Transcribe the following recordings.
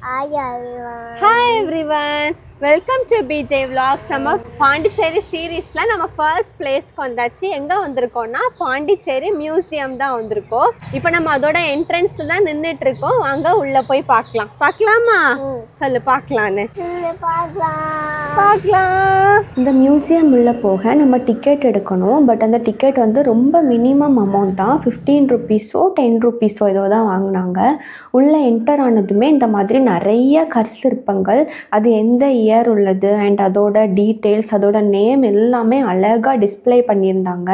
Hi everyone. Hi everyone. Welcome to PJ vlogs. நம்ம பாண்டிச்சேரி சீரீஸ்ல நம்ம ஃபர்ஸ்ட் பிளேஸ்க்கு வந்தாச்சு. எங்க வந்திருக்கோம்னா பாண்டிச்சேரி மியூசியம் தான் வந்திருக்கோம். இப்போ நம்ம அதோட என்ட்ரன்ஸ்ல தான் நின்றுட்டு இருக்கோம். வாங்க உள்ள போய் பார்க்கலாம். பார்க்கலாமா? சொல்லு பார்க்கலான்னு. பார்க்கலாம். இந்த மியூசியம் உள்ள போக நம்ம டிக்கெட் எடுக்கணும். பட் அந்த டிக்கெட் வந்து ரொம்ப மினிமம் அமௌண்ட் தான். 15 ருபீஸோ 10 ருபீஸோ ஏதோ தான் வாங்கினாங்க. உள்ளே என்டர் ஆனதுமே இந்த மாதிரி நிறைய கற்சிற்பங்கள், அது எந்த இயர் உள்ளது அண்ட் அதோட டீட்டெயில்ஸ், அதோட நேம் எல்லாமே அழகாக டிஸ்பிளே பண்ணியிருந்தாங்க.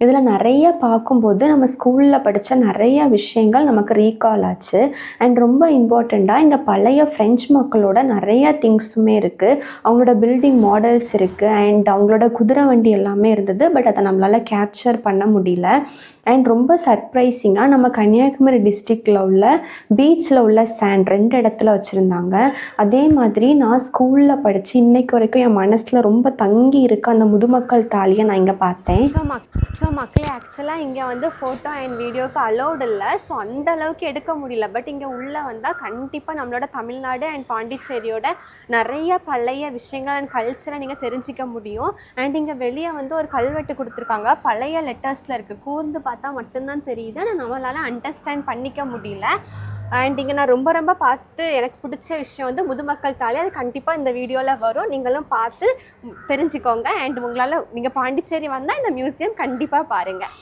இதில் நிறைய பார்க்கும்போது நம்ம ஸ்கூலில் படித்த நிறைய விஷயங்கள் நமக்கு ரீகால் ஆச்சு. அண்ட் ரொம்ப இம்பார்ட்டண்ட்டாக இங்கே பழைய ஃப்ரெஞ்ச் மக்களோட நிறைய திங்ஸுமே இருக்குது. அவங்களோட பில்டிங் மாடல்ஸ் இருக்குது அண்ட் அவங்களோட குதிரை வண்டி எல்லாமே இருந்தது. பட் அதை நம்மளால் கேப்சர் பண்ண முடியல. அண்ட் ரொம்ப சர்ப்ரைசிங்காக நம்ம கன்னியாகுமரி டிஸ்ட்ரிக்டில் உள்ள பீச்சில் உள்ள சாண்ட் 2 இடத்துல வச்சுருந்தாங்க. அதே மாதிரி நான் ஸ்கூலில் படித்து இன்னைக்கு வரைக்கும் என் மனசில் ரொம்ப தங்கி இருக்க அந்த முதுமக்கள் தாலியை நான் இங்கே பார்த்தேன். ஸோ மக்களே ஆக்சுவலாக இங்கே வந்து ஃபோட்டோ அண்ட் வீடியோக்கு அலௌட் இல்லை. ஸோ அந்த அளவுக்கு எடுக்க முடியல. பட் இங்கே உள்ளே வந்தால் கண்டிப்பாக நம்மளோட தமிழ்நாடு அண்ட் பாண்டிச்சேரியோட நிறைய பழைய விஷயங்கள் அண்ட் கல்ச்சரை நீங்கள் தெரிஞ்சிக்க முடியும். அண்ட் இங்கே வெளியே வந்து ஒரு கல்வெட்டு கொடுத்துருக்காங்க. பழைய லெட்டர்ஸில் இருக்குது. கூர்ந்து பார்த்தா மட்டும்தான் தெரியுது. ஆனால் நம்மளால் அண்டர்ஸ்டாண்ட் பண்ணிக்க முடியல. அண்ட் இங்கே நான் ரொம்ப பார்த்து எனக்கு பிடிச்ச விஷயம் வந்து முதுமக்கள் தாலி. அது கண்டிப்பாக இந்த வீடியோவில் வரும். நீங்களும் பார்த்து தெரிஞ்சுக்கோங்க. அண்ட் உங்களால் நீங்கள் பாண்டிச்சேரி வந்தால் இந்த மியூசியம் கண்டிப்பாக பாருங்கள்.